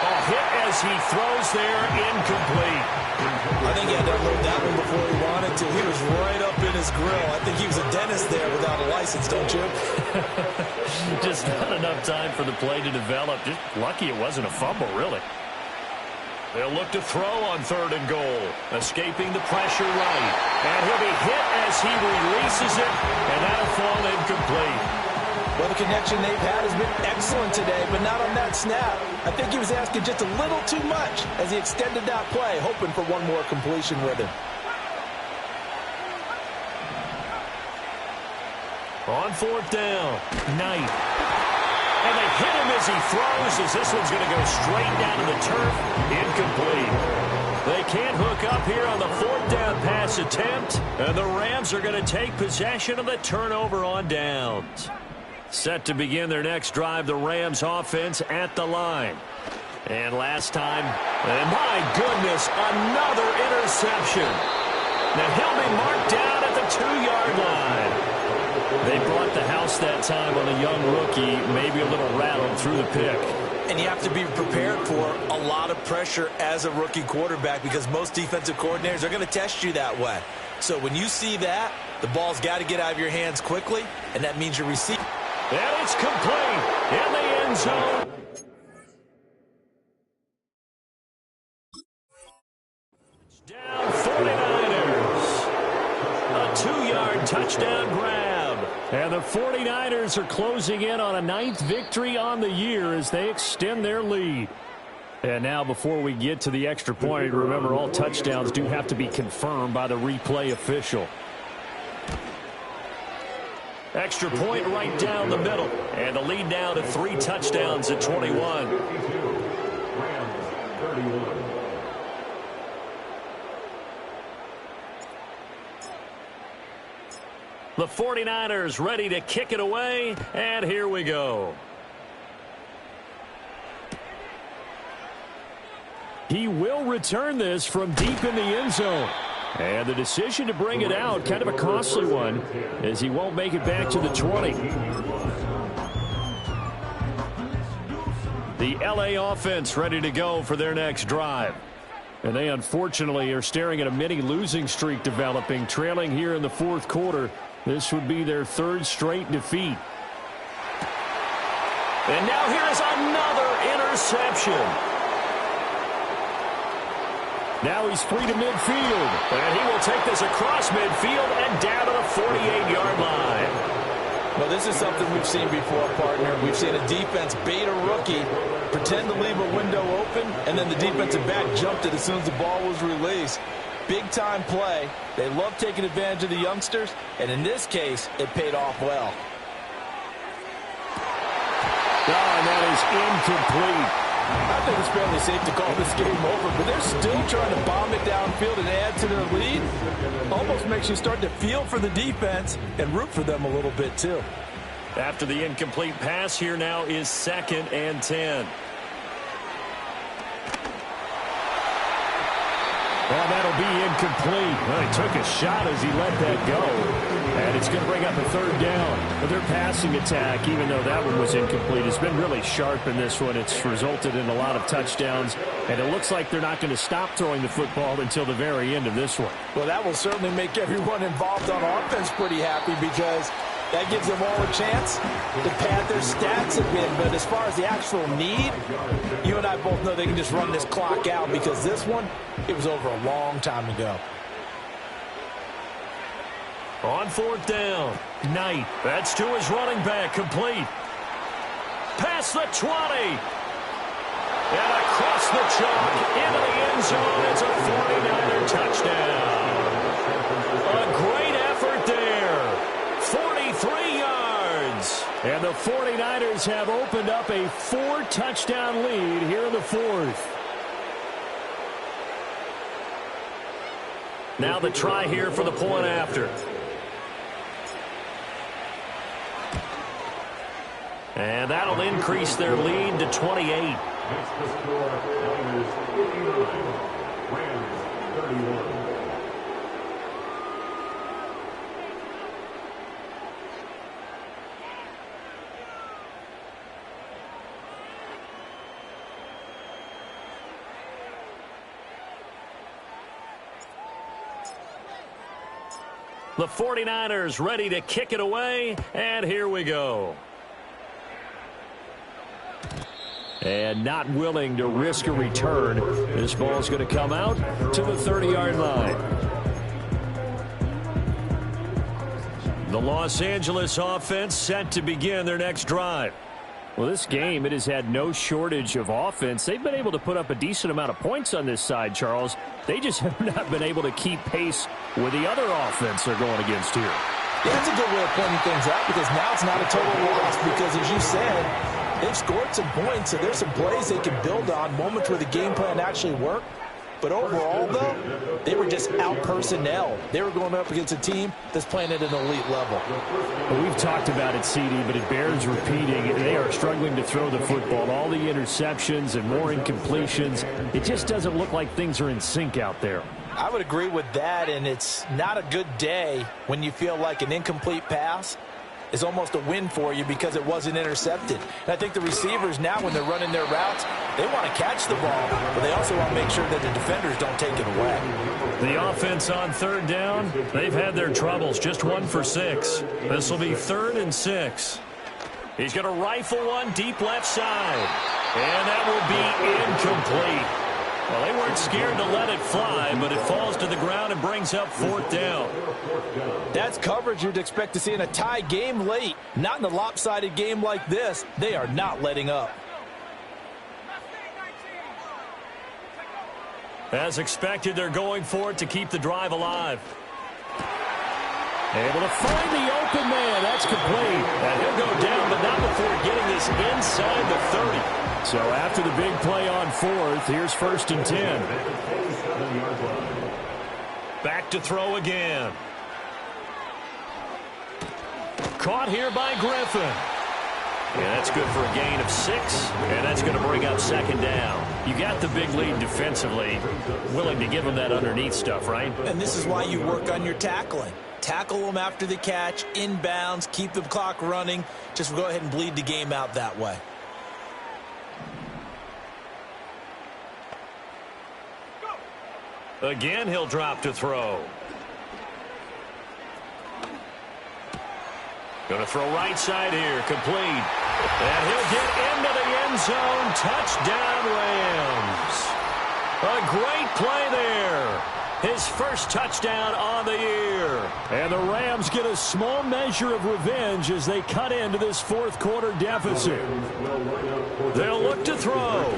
A hit as he throws there, incomplete. I think he had to unload that one before he wanted to. He was right up in his grill. I think he was a dentist there without a license, don't you? Just not enough time for the play to develop. Just lucky it wasn't a fumble, really. They'll look to throw on 3rd and goal. Escaping the pressure right. And he'll be hit as he releases it, and that'll fall incomplete. Well, the connection they've had has been excellent today, but not on that snap. I think he was asking just a little too much as he extended that play, hoping for one more completion with him. On 4th down, Knight. And they hit him as he throws, as this one's going to go straight down to the turf. Incomplete. They can't hook up here on the 4th down pass attempt, and the Rams are going to take possession of the turnover on downs. Set to begin their next drive, the Rams offense at the line. And last time, and my goodness, another interception. Now he'll be marked down at the 2-yard line. They brought the house that time on the young rookie, maybe a little rattled through the pick. And you have to be prepared for a lot of pressure as a rookie quarterback because most defensive coordinators are going to test you that way. So when you see that, the ball's got to get out of your hands quickly, and that means you're receiving. And it's complete in the end zone. Down 49ers. A 2-yard touchdown grab. And the 49ers are closing in on a 9th victory on the year as they extend their lead. And now before we get to the extra point, remember all touchdowns do have to be confirmed by the replay official. Extra point right down the middle. And the lead now to 3 touchdowns at 21. The 49ers ready to kick it away. And here we go. He will return this from deep in the end zone. And the decision to bring it out, kind of a costly one, as he won't make it back to the 20. The LA offense ready to go for their next drive. And they unfortunately are staring at a mini losing streak developing, trailing here in the 4th quarter. This would be their 3rd straight defeat. And now here is another interception. Now he's free to midfield, and he will take this across midfield and down to the 48-yard line. Well, this is something we've seen before, partner. We've seen a defense bait a rookie, pretend to leave a window open, and then the defensive back jumped it as soon as the ball was released. Big-time play. They love taking advantage of the youngsters, and in this case, it paid off well. Oh, and that is incomplete. I think it's fairly safe to call this game over, but they're still trying to bomb it downfield and add to their lead. Almost makes you start to feel for the defense and root for them a little bit, too. After the incomplete pass, here now is 2nd and 10. And that'll be incomplete. Well, he took a shot as he let that go. And it's going to bring up a third down. But their passing attack, even though that one was incomplete, has been really sharp in this one. It's resulted in a lot of touchdowns. And it looks like they're not going to stop throwing the football until the very end of this one. Well, that will certainly make everyone involved on offense pretty happy because that gives them all a chance to pad their stats a bit. But as far as the actual need, you and I both know they can just run this clock out because this one, it was over a long time ago. On fourth down, Knight. That's to his running back, complete. Past the 20. And across the chalk, into the end zone. It's a 49er touchdown. A great effort there. 43 yards. And the 49ers have opened up a 4-touchdown lead here in the fourth. Now the try here for the point after. And that'll increase their lead to 28. That's the score. Niners 49, Rams 31. The 49ers ready to kick it away, and here we go. And not willing to risk a return. This ball's going to come out to the 30-yard line. The Los Angeles offense set to begin their next drive. Well, this game, it has had no shortage of offense. They've been able to put up a decent amount of points on this side, Charles. They just have not been able to keep pace with the other offense they're going against here. Yeah, that's a good way of pointing things out because now it's not a total loss because, as you said, they've scored some points, so there's some plays they can build on, moments where the game plan actually worked. But overall, though, they were just out-personnel. They were going up against a team that's playing at an elite level. Well, we've talked about it, CD, but it bears repeating. They are struggling to throw the football. All the interceptions and more incompletions. It just doesn't look like things are in sync out there. I would agree with that, and it's not a good day when you feel like an incomplete pass is almost a win for you because it wasn't intercepted. And I think the receivers now, when they're running their routes, they want to catch the ball, but they also want to make sure that the defenders don't take it away. The offense on third down, they've had their troubles, just 1 for 6. This will be 3rd and 6. He's going to rifle one deep left side, and that will be incomplete. Well, they weren't scared to let it fly, but it falls to the ground and brings up 4th down. That's coverage you'd expect to see in a tie game late. Not in a lopsided game like this. They are not letting up. As expected, they're going for it to keep the drive alive. Able to find the open man. That's complete. And he'll go down, but not before getting this inside the 30. So after the big play on 4th, here's 1st and 10. Back to throw again. Caught here by Griffin. Yeah, that's good for a gain of 6, and that's going to bring up 2nd down. You got the big lead defensively. Willing to give them that underneath stuff, right? And this is why you work on your tackling. Tackle them after the catch, inbounds, keep the clock running. Just go ahead and bleed the game out that way. Again, he'll drop to throw. Going to throw right side here, complete. And he'll get into the end zone. Touchdown, Rams. A great play there. His first touchdown on the year. And the Rams get a small measure of revenge as they cut into this 4th quarter deficit. They'll look to throw.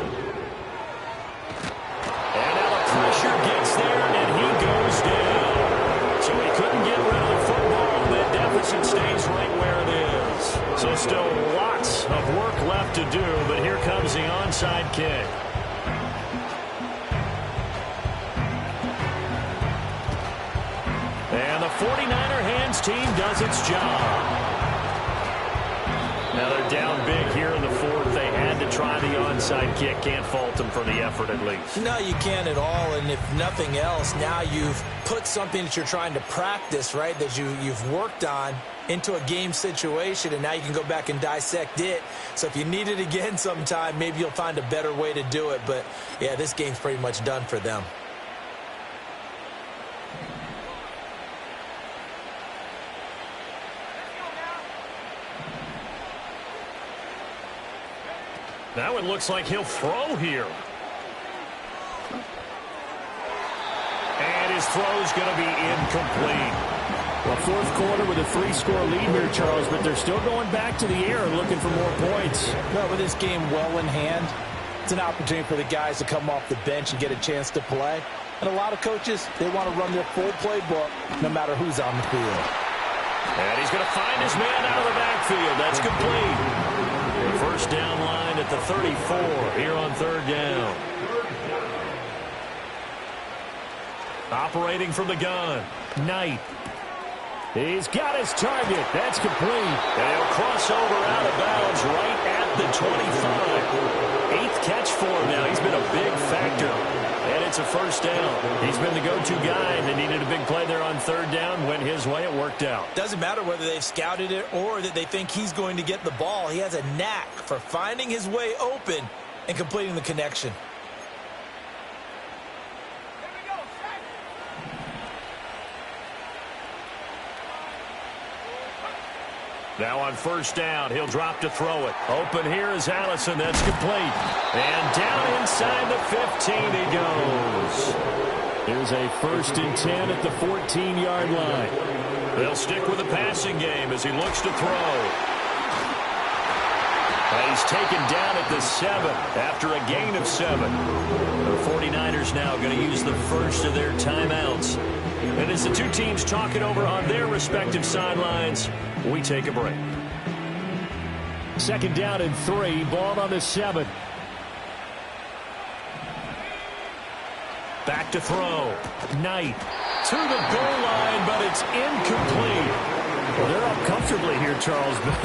And now the pressure gets there, and he goes down. So he couldn't get rid of the football. That deficit stays right where it is. So still lots of work left to do, but here comes the onside kick. And the 49er hands team does its job. Now they're down big here in the 4th. They had to try the onside onside kick. Can't fault him for the effort at least. No, you can't at all. And if nothing else, now you've put something that you're trying to practice, right, that you've worked on into a game situation, and now you can go back and dissect it. So if you need it again sometime, maybe you'll find a better way to do it. But, yeah, this game's pretty much done for them. Now it looks like he'll throw here. And his throw's going to be incomplete. Well, fourth quarter with a 3-score lead here, Charles, but they're still going back to the air and looking for more points. Well, with this game well in hand, it's an opportunity for the guys to come off the bench and get a chance to play. And a lot of coaches, they want to run their full playbook no matter who's on the field. And he's going to find his man out of the backfield. That's complete. The first down line at the 34 here on third down. Operating from the gun, Knight. He's got his target. That's complete. And he'll cross over out of bounds right at the 25. Eighth catch for him now. He's been a big factor. And it's a first down. He's been the go-to guy, and they needed a big play there on third down. Went his way. It worked out. Doesn't matter whether they've scouted it or that they think he's going to get the ball. He has a knack for finding his way open and completing the connection. Now on first down, he'll drop to throw it. Open here is Allison. That's complete. And down inside the 15 he goes. There's a 1st and 10 at the 14-yard line. They'll stick with the passing game as he looks to throw. And he's taken down at the 7 after a gain of 7. The 49ers now going to use the first of their timeouts. And as the two teams talk it over on their respective sidelines, we take a break. 2nd down and 3. Ball on the 7. Back to throw. Knight to the goal line, but it's incomplete. Well, they're up comfortably here, Charles, but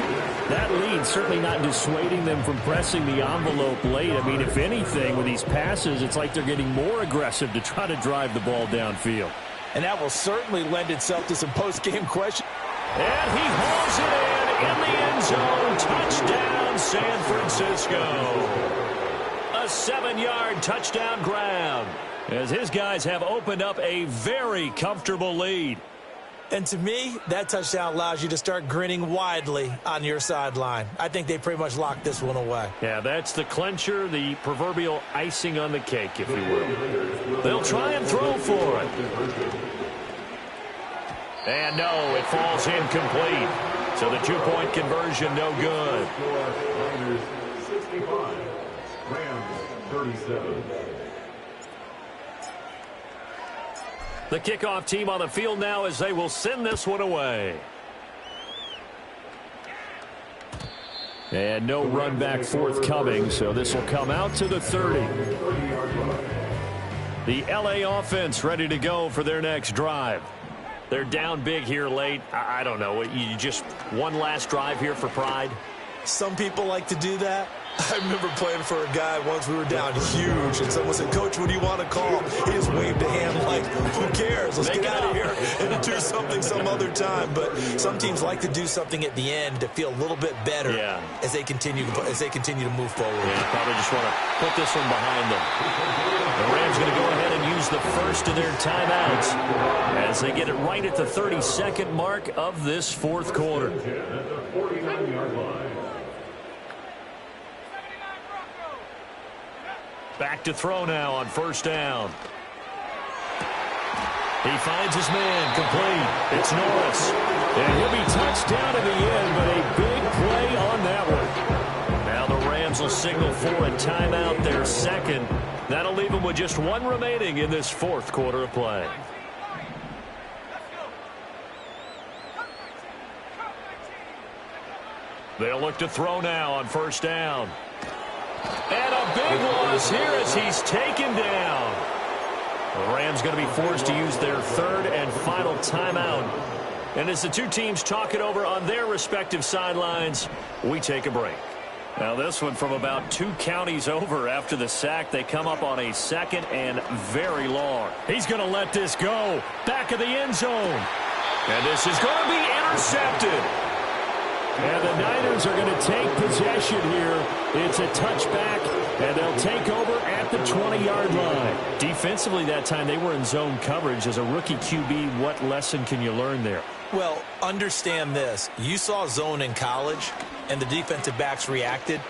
that lead certainly not dissuading them from pressing the envelope late. I mean, if anything, with these passes, it's like they're getting more aggressive to try to drive the ball downfield. And that will certainly lend itself to some post-game questions. And he hauls it in the end zone. Touchdown, San Francisco. A 7-yard touchdown grab as his guys have opened up a very comfortable lead. And to me, that touchdown allows you to start grinning widely on your sideline. I think they pretty much locked this one away. Yeah, that's the clincher, the proverbial icing on the cake, if you will. They'll try and throw for it. And no, it falls incomplete. So the 2-point conversion, no good. 65, Rams 37. The kickoff team on the field now as they will send this one away. And no run back forthcoming, so this will come out to the 30. The LA offense ready to go for their next drive. They're down big here late. I don't know. You just one last drive here for pride? Some people like to do that. I remember playing for a guy once. We were down huge, and someone said, "Coach, what do you want to call?" He just waved a hand like, "Who cares? Let's get out of here and do something some other time." But some teams like to do something at the end to feel a little bit better as they continue to move forward. Yeah, probably just want to put this one behind them. The Rams going to go ahead and use the first of their timeouts as they get it right at the 32nd mark of this fourth quarter. Back to throw now on first down. He finds his man, complete. It's Norris. And he'll be touched down in the end, but a big play on that one. Now the Rams will signal for a timeout, their second. That'll leave them with just one remaining in this fourth quarter of play. They'll look to throw now on first down. And a big loss here as he's taken down. The Rams going to be forced to use their third and final timeout. And as the two teams talk it over on their respective sidelines, we take a break. Now this one from about 2 counties over after the sack. They come up on a 2nd and very long. He's going to let this go. Back of the end zone. And this is going to be intercepted. And the Niners are going to take possession here. It's a touchback, and they'll take over at the 20-yard line. Defensively that time, they were in zone coverage. As a rookie QB, what lesson can you learn there? Well, understand this. You saw zone in college, and the defensive backs reacted,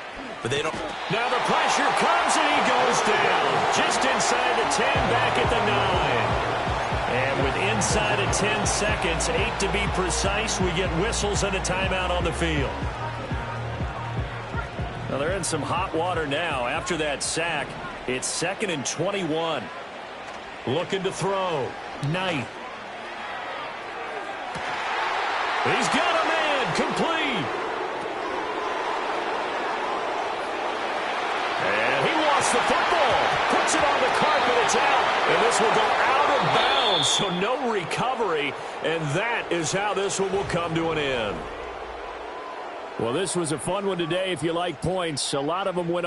but they don't. Now the pressure comes, and he goes down. Just inside the 10, back at the 9. And with inside of 10 seconds, 8 to be precise, we get whistles and a timeout on the field. Now they're in some hot water now. After that sack, it's 2nd and 21. Looking to throw. Knight. He's got a man. Complete. And he wants the football. Puts it on the carpet. It's out. And this will go out of bounds. So no recovery. And that is how this one will come to an end. Well, this was a fun one today if you like points. A lot of them went